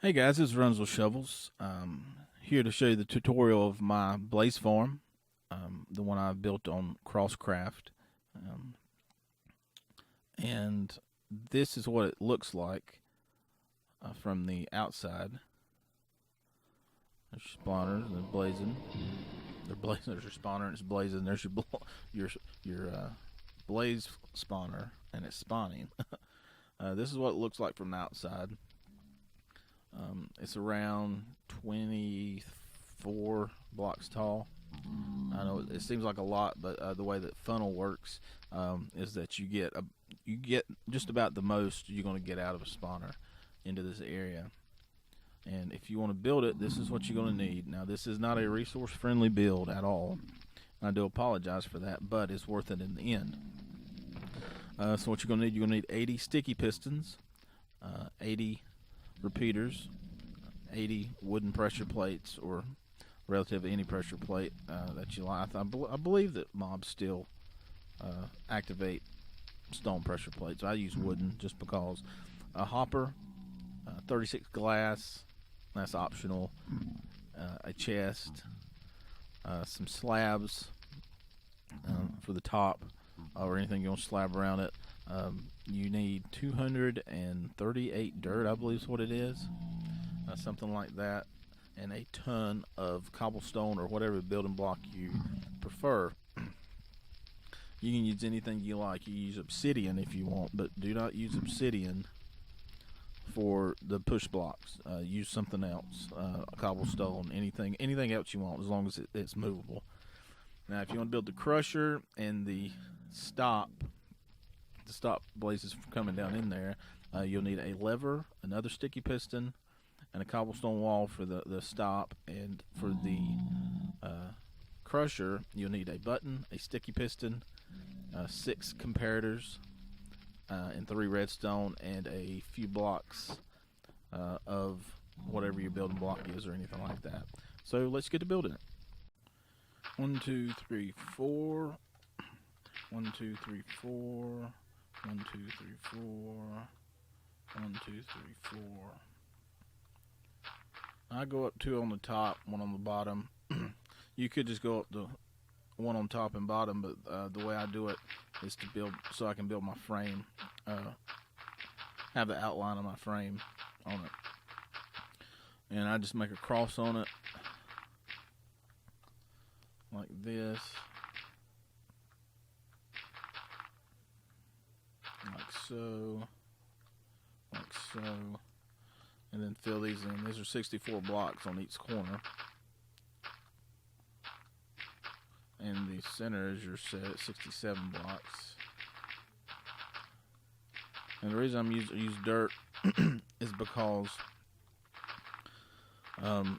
Hey guys, this is Runs with Shovels. Here to show you the tutorial of my blaze farm, the one I built on Crosscraft. Um, and this is what it looks like from the outside. There's your spawners, and they're blazing. They're blazing. There's your spawner, and it's blazing. There's your your blaze spawner, and it's spawning. This is what it looks like from the outside. It's around 24 blocks tall. I know it seems like a lot, but the way that funnel works is that you get just about the most you're going to get out of a spawner into this area. And if you want to build it, this is what you're going to need. Now, this is not a resource-friendly build at all. I do apologize for that, but it's worth it in the end. So what you're going to need 80 sticky pistons, 80 repeaters, 80 wooden pressure plates, or relative any pressure plate that you like. I believe that mobs still activate stone pressure plates. I use wooden just because. A hopper, 36 glass, that's optional. A chest, some slabs for the top, or anything you want to slab around it. You need 238 dirt, I believe is what it is, something like that, and a ton of cobblestone or whatever building block you prefer. You can use anything you like. You use obsidian if you want, but do not use obsidian for the push blocks. Use something else, cobblestone, anything else you want, as long as it's movable. Now, if you want to build the crusher and the stop blazes from coming down in there, you'll need a lever, another sticky piston, and a cobblestone wall for the stop. And for the crusher, you'll need a button, a sticky piston, 6 comparators, and 3 redstone, and a few blocks of whatever your building block is or anything like that. So let's get to building it. 1, 2, 3, 4. 1, 2, 3, 4. 1, 2, 3, 4. 1, 2, 3, 4. I go up 2 on the top, 1 on the bottom. You could just go up the 1 on top and bottom, but the way I do it is to build so I can build my frame, have the outline of my frame on it, and I just make a cross on it like this, like so, and then fill these in. These are 64 blocks on each corner, and the center is your set at 67 blocks. And the reason I'm use dirt is because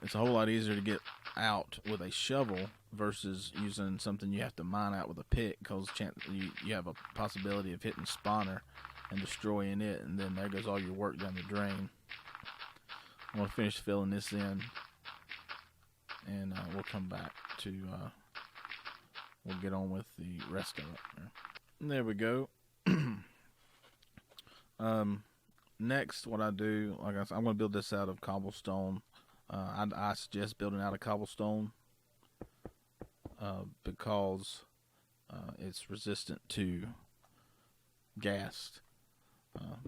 it's a whole lot easier to get out with a shovel versus using something you have to mine out with a pick, because you have a possibility of hitting spawner and destroying it, and then there goes all your work down the drain. I'm going to finish filling this in, and we'll come back to we'll get on with the rest of it. There we go. Next, what I do, like I said, I'm going to build this out of cobblestone. I suggest building out of cobblestone because it's resistant to gas.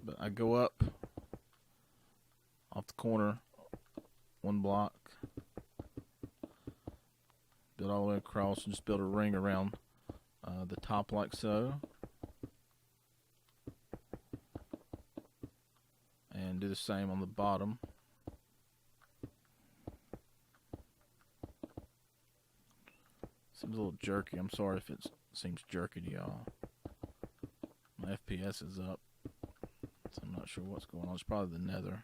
But I go up off the corner 1 block, build all the way across, and just build a ring around the top like so. And do the same on the bottom. Seems a little jerky. I'm sorry if it seems jerky to y'all. My FPS is up, so I'm not sure what's going on. It's probably the nether.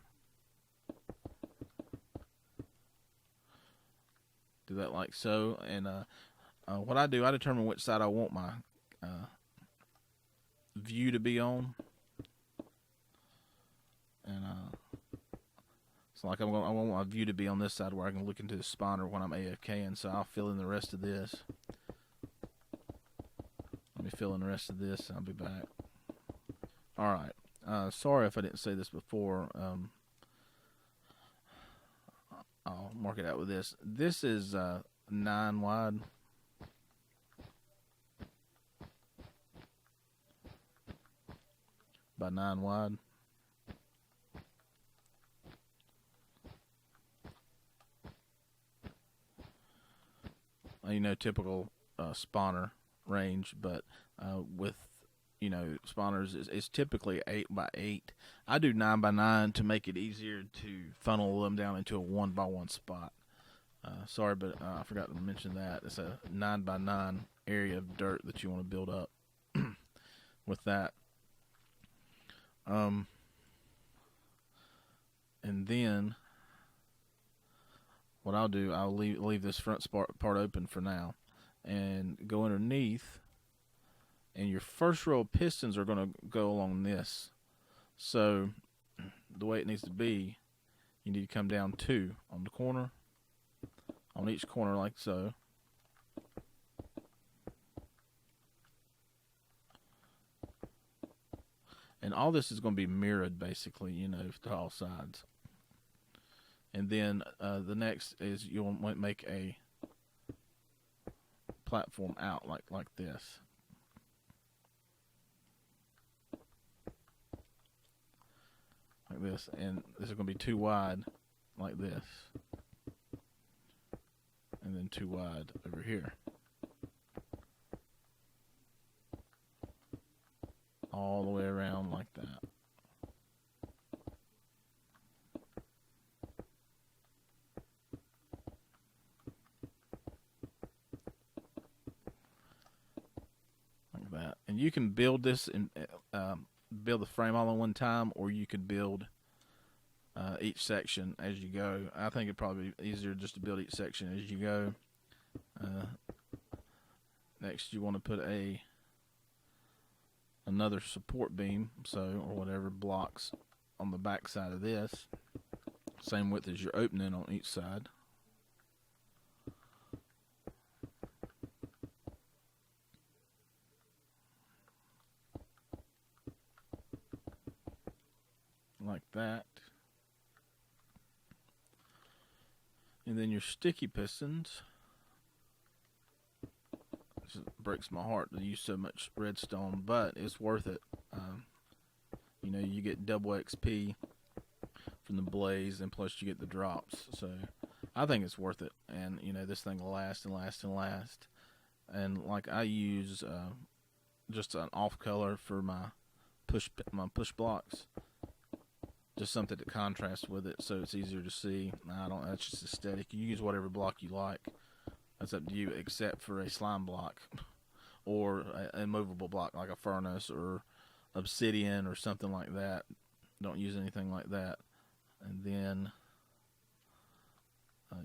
Do that like so, and what I do, I determine which side I want my view to be on, and so like I want my view to be on this side where I can look into the spawner when I'm AFK, and so I'll fill in the rest of this. Let me fill in the rest of this, and I'll be back. All right. Sorry if I didn't say this before. mark it out with this. This is 9 wide. By 9 wide. You know, typical spawner range, but with spawners is typically 8 by 8. I do 9 by 9 to make it easier to funnel them down into a 1 by 1 spot. Sorry, but I forgot to mention that it's a 9 by 9 area of dirt that you want to build up with that. And then what I'll do, I'll leave this front part open for now, and go underneath. And your first row of pistons are going to go along this. So the way it needs to be, you need to come down 2 on the corner, on each corner like so. And all this is going to be mirrored, basically, to all sides. And then the next is you'll make a platform out like this. Like this. And this is going to be 2 wide like this. And then 2 wide over here. All the way around like that. Like that. And you can build this and build the frame all in one time, or you could build each section as you go. I think it'd probably be easier just to build each section as you go. Next, you want to put another support beam, or whatever blocks on the back side of this, same width as your opening on each side. Like that. And then your sticky pistons. It breaks my heart to use so much redstone, but it's worth it. You get double XP from the blaze, and plus you get the drops. So I think it's worth it. And this thing will last and last and last. And like I use just an off color for my push blocks, just something to contrast with it, so it's easier to see. That's just aesthetic. You use whatever block you like. That's up to you, except for a slime block or a immovable block like a furnace or obsidian or something like that. Don't use anything like that. And then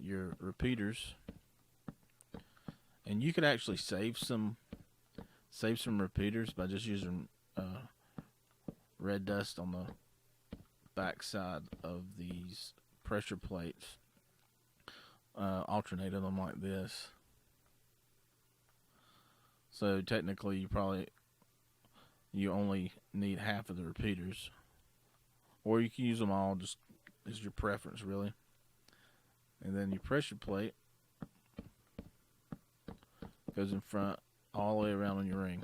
your repeaters, and you could actually save some repeaters by just using red dust on the back side of these pressure plates. Alternating them like this. So technically you only need half of the repeaters, or you can use them all, just as your preference really. And then your pressure plate goes in front all the way around on your ring,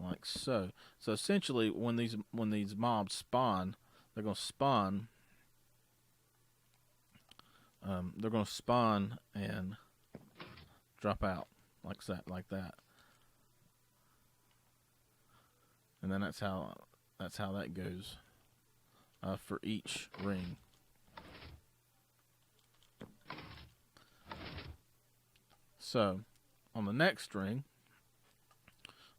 like so. So essentially, when these mobs spawn, they're going to spawn. They're going to spawn and drop out like that. And then that's how that goes for each ring. So on the next ring,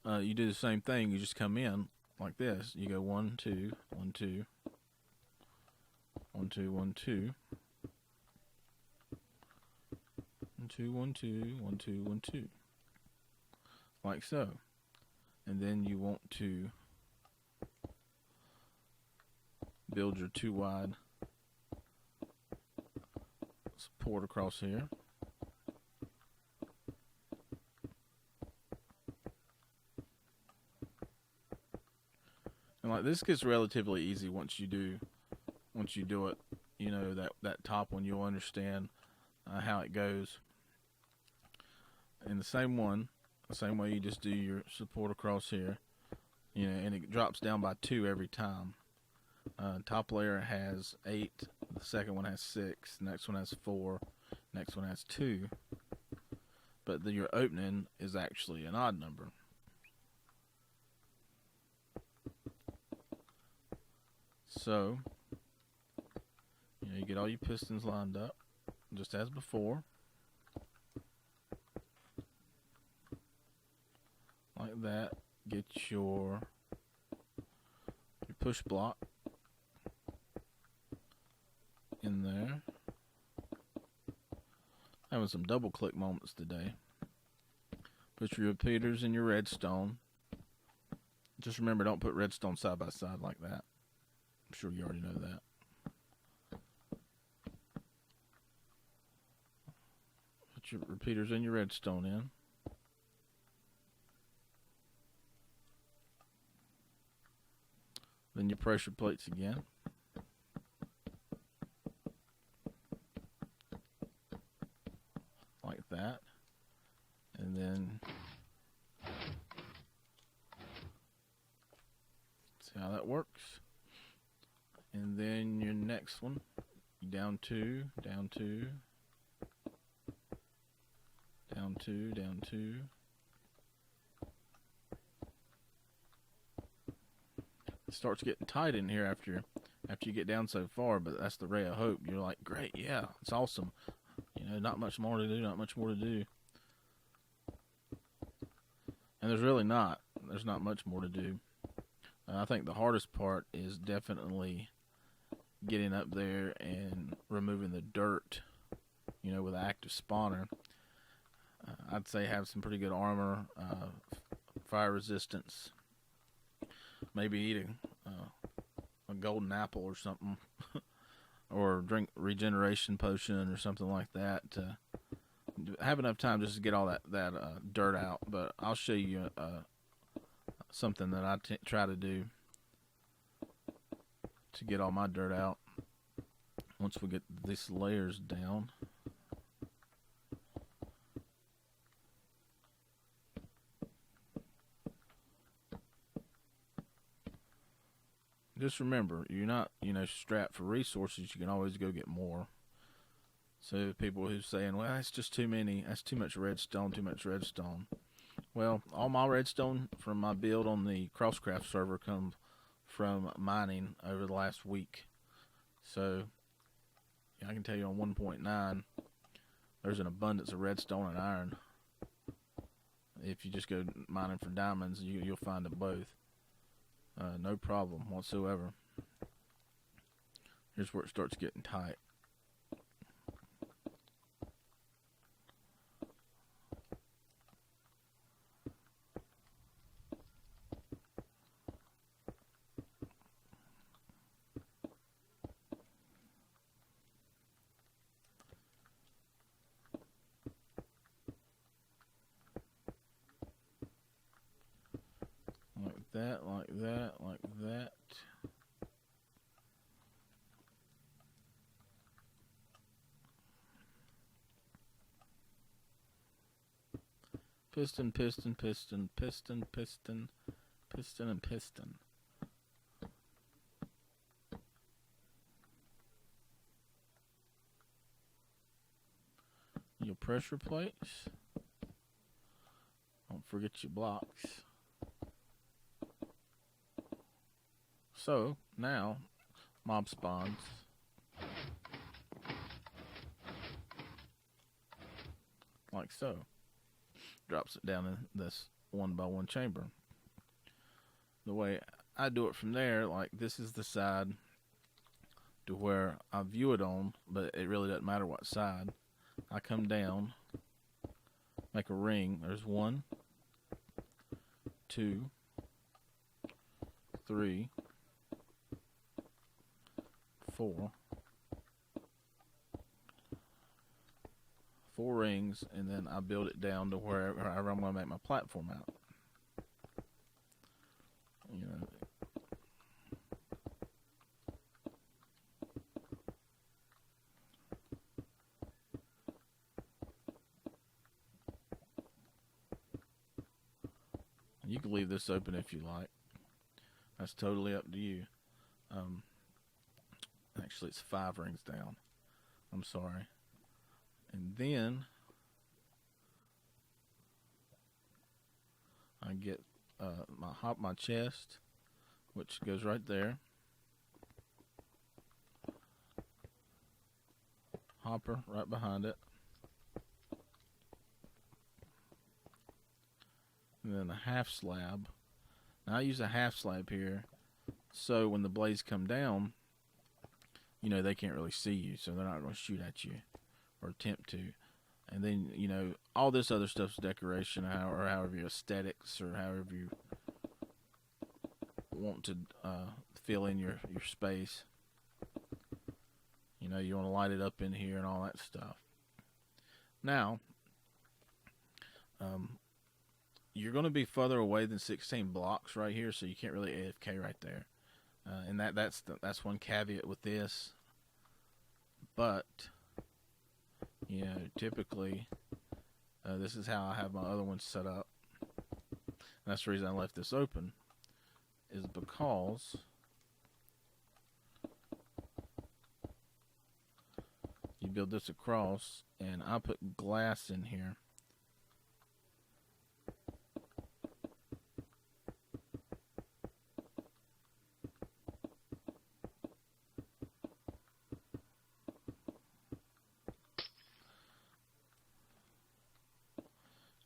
you do the same thing. You just come in like this. You go 1, 2, 1, 2, 1, 2, 1, 2, 1, 2, 1, 2, 1, 2, 1, 2, like so. And then you want to build your 2 wide support across here. And like this gets relatively easy once you do once you do it, that top one, you'll understand how it goes. And the same way you just do your support across here, and it drops down by 2 every time. Top layer has 8, the second one has 6, the next one has 4, next one has 2. But your opening is actually an odd number. So, you get all your pistons lined up, just as before. Like that. Get your push block in there. Having some double click moments today. Put your repeaters in your redstone. Just remember, don't put redstone side by side like that. I'm sure you already know that. Put your repeaters in your redstone in. Then your pressure plates again. Like that. And then see how that works. And then your next one, down 2, down 2, down 2, down 2. It starts getting tight in here after you get down so far, but that's the ray of hope. You're like, great, yeah, it's awesome. Not much more to do, not much more to do. And there's really not. There's not much more to do. I think the hardest part is definitely getting up there and removing the dirt, with an active spawner. I'd say have some pretty good armor, fire resistance. Maybe eat a golden apple or something, or drink regeneration potion or something like that. Have enough time just to get all that dirt out. But I'll show you something that I try to do to get all my dirt out once we get these layers down. Just remember, you're not, strapped for resources. You can always go get more. So people who's saying, well, that's just too many. That's too much redstone, too much redstone. Well, all my redstone from my build on the Crosscraft server come from mining over the last week. So I can tell you on 1.9, there's an abundance of redstone and iron. If you just go mining for diamonds, you'll find them both. No problem whatsoever. Here's where it starts getting tight. Like that, like that, like that. Piston, piston, piston, piston, piston, piston, and piston. Your pressure plates. Don't forget your blocks. So, now, mob spawns. Like so. Drops it down in this 1x1 chamber. The way I do it from there, like this is the side to where I view it on, but it really doesn't matter what side. I come down, make a ring. There's 1, 2, 3, 4. 4 rings, and then I build it down to wherever I'm going to make my platform out. You can leave this open if you like. That's totally up to you. Um, Actually, it's 5 rings down. I'm sorry. And then I get my chest, which goes right there. Hopper right behind it. And then a half slab. Now I use a half slab here, so when the blades come down, you know, they can't really see you, so they're not going to shoot at you or attempt to. And then, you know, all this other stuff's decoration, or however your aesthetics, or however you want to fill in your space. You know, you want to light it up in here and all that stuff. Now, you're going to be further away than 16 blocks right here, so you can't really AFK right there. And that's one caveat with this. But, you know, typically, this is how I have my other ones set up. And that's the reason I left this open, is because you build this across, and I put glass in here.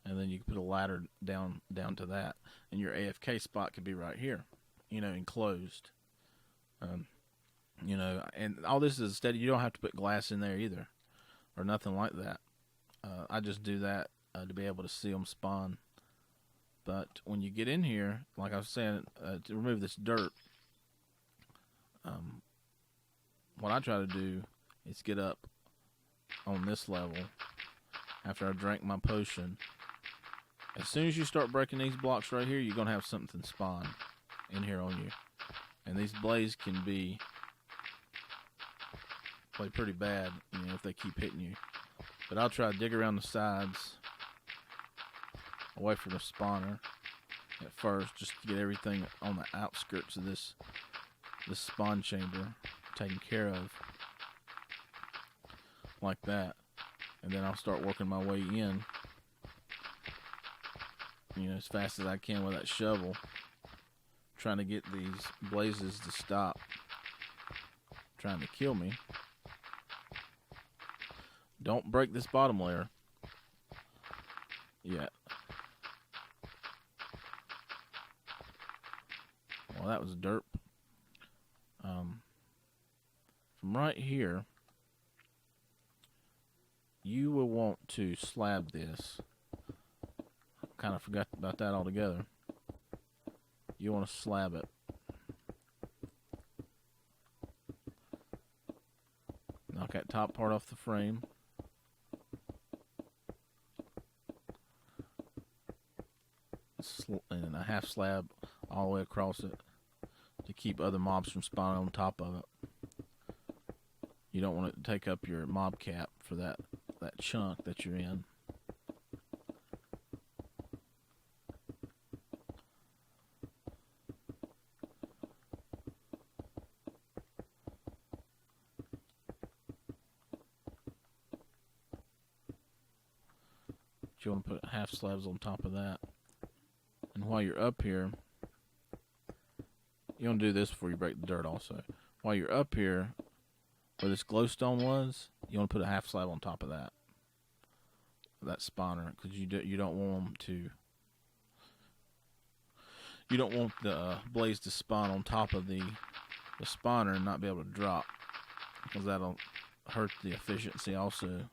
And then you can put a ladder down to that, and your AFK spot could be right here, you know, enclosed. You know, and all this is steady. You don't have to put glass in there either, or nothing like that. I just do that to be able to see them spawn. But when you get in here, like I was saying, to remove this dirt, what I try to do is get up on this level after I drank my potion. As soon as you start breaking these blocks right here, you're going to have something spawn in here on you. And these blazes can be pretty bad, you know, if they keep hitting you. But I'll try to dig around the sides, away from the spawner at first, just to get everything on the outskirts of this spawn chamber taken care of, like that. And then I'll start working my way in, you know, as fast as I can with that shovel, trying to get these blazes to stop trying to kill me. Don't break this bottom layer yet. Well, that was dirt. From right here, you will want to slab this. Kind of forgot about that altogether. You want to slab it. Knock that top part off the frame. And a half slab all the way across it to keep other mobs from spawning on top of it. You don't want it to take up your mob cap for that chunk that you're in. You want to put half slabs on top of that. And while you're up here, you want to do this before you break the dirt also. While you're up here, where this glowstone was, you want to put a half slab on top of that spawner, because you don't want them to. You don't want the blaze to spawn on top of the spawner and not be able to drop, because that'll hurt the efficiency also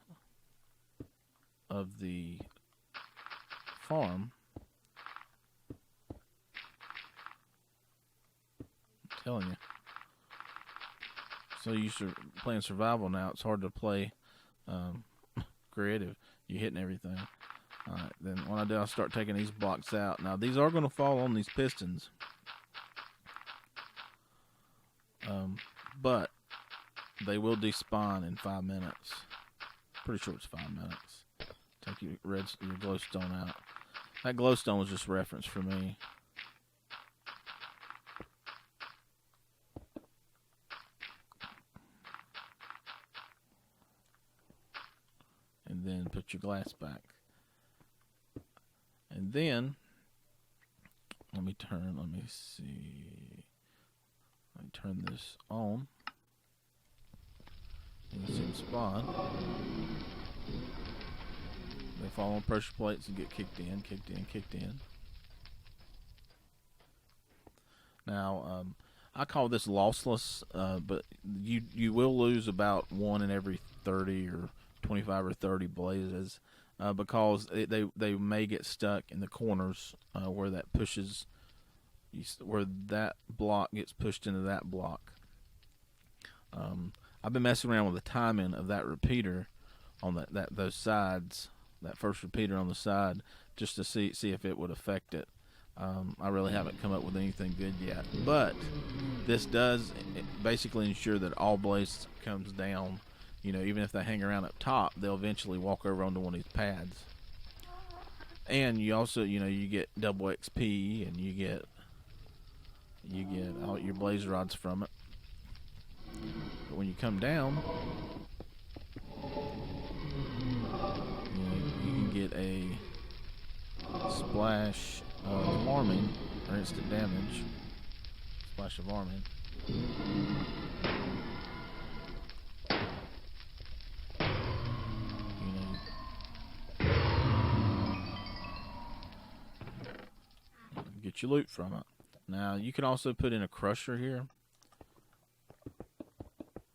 of the farm. I'm telling you. So you should playing survival now. It's hard to play creative. You're hitting everything. Alright, then what I do, I'll start taking these blocks out. Now these are going to fall on these pistons. But they will despawn in 5 minutes. Pretty sure it's 5 minutes. Take your glowstone out. That glowstone was just reference for me. And then put your glass back. And then, let me turn this on. You can see them spawn. They fall on pressure plates and get kicked in. Now, I call this lossless, but you will lose about 1 in every 30 or 25 or 30 blazes, because they may get stuck in the corners where that pushes, where that block gets pushed into that block. I've been messing around with the timing of that repeater on those sides, that first repeater on the side, just to see if it would affect it. I really haven't come up with anything good yet, but this does basically ensure that all blaze comes down. You know, even if they hang around up top, they'll eventually walk over onto one of these pads. And you also, you get double XP, and you get all your blaze rods from it. But when you come down, you can get a splash of arming, or instant damage. Splash of arming. Get your loot from it. Now, you can also put in a crusher here.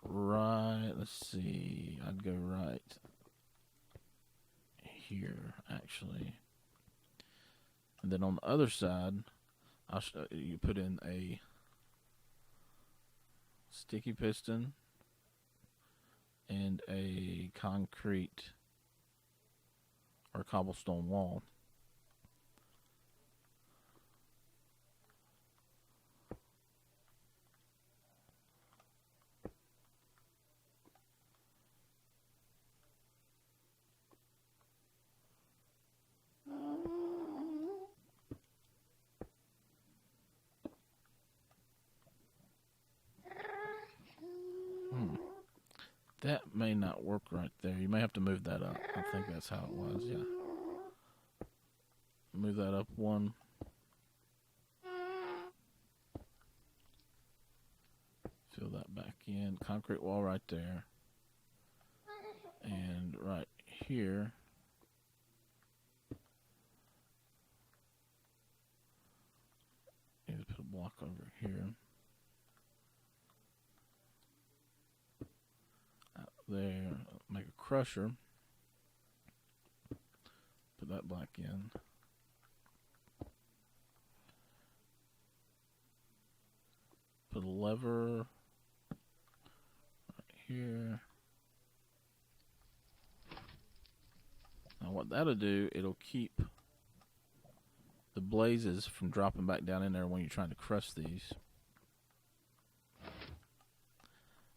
Right, let's see. I'd go right here, actually. And then on the other side, you put in a sticky piston and a concrete or cobblestone wall. That may not work right there. You may have to move that up. I think that's how it was, yeah. Move that up one. Fill that back in. Concrete wall right there. And right here. Need to put a block over here. There, make a crusher, put that back in, put a lever right here. Now what that'll do, it'll keep the blazes from dropping back down in there when you're trying to crush these.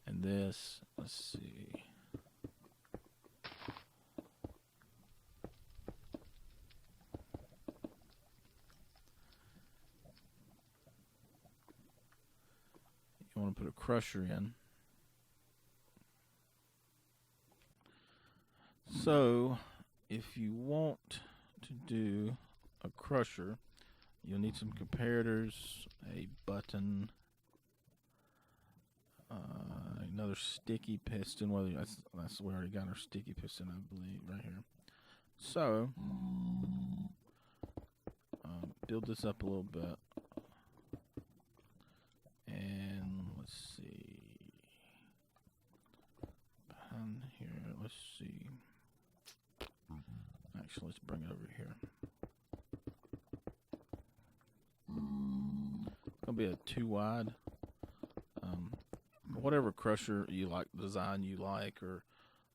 And this, let's see. You want to put a crusher in. So, if you want to do a crusher, you'll need some comparators, a button, another sticky piston. Well, that's we already got our sticky piston, I believe, right here. So, build this up a little bit, and let's see. Behind here, let's see. Actually, let's bring it over here. It's gonna be a 2 wide. Whatever crusher you like, design you like, or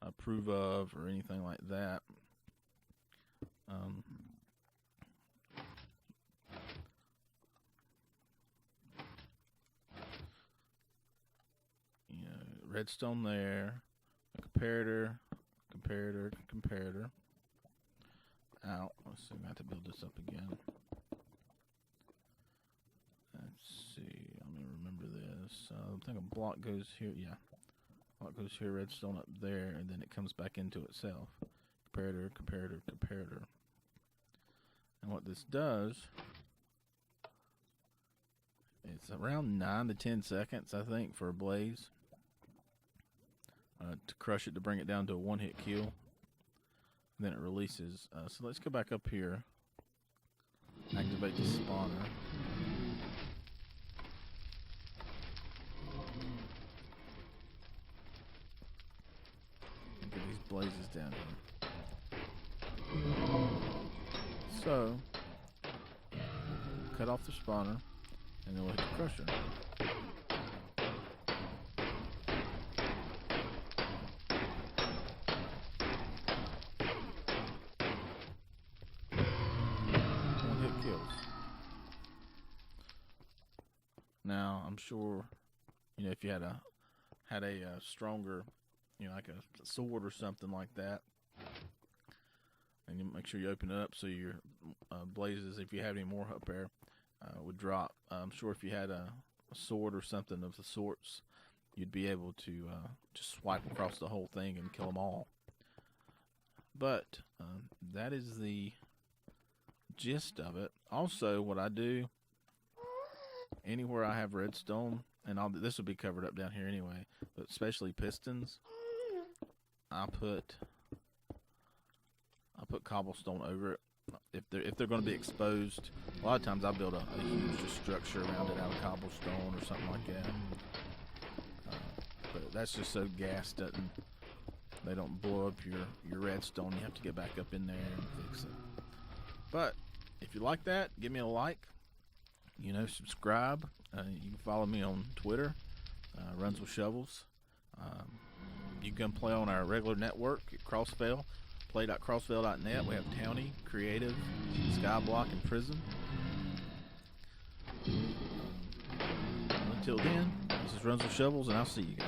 approve of, or anything like that. Redstone there, a comparator. out. Let's see, I have to build this up again. Let's see, let me remember this. I think a block goes here, yeah. Block goes here, redstone up there, and then it comes back into itself. Comparator, comparator, comparator. And what this does, it's around 9 to 10 seconds, I think, for a blaze. To crush it, to bring it down to a one-hit kill. And then it releases. So let's go back up here. Activate the spawner. And get these blazes down here. So, cut off the spawner, and then we'll hit the crusher. One hit kills. Now, I'm sure, if you had a stronger, like a sword or something like that, and you make sure you open it up so your blazes, if you have any more up there, would drop. I'm sure if you had a sword or something of the sorts, you'd be able to just swipe across the whole thing and kill them all. But that is the gist of it. Also, what I do, anywhere I have redstone, and this will be covered up down here anyway, but especially pistons, I put cobblestone over it. If they're going to be exposed, a lot of times I build a huge just structure around it out of cobblestone or something like that. But that's just so gas they don't blow up your redstone. You have to get back up in there and fix it. But if you like that, give me a like. Subscribe. You can follow me on Twitter, Runs with Shovels. You can play on our regular network at Crossfell. Play.crossfell.net. We have Townie, Creative, Skyblock, and Prism. Until then, this is Runs with Shovels, and I'll see you guys.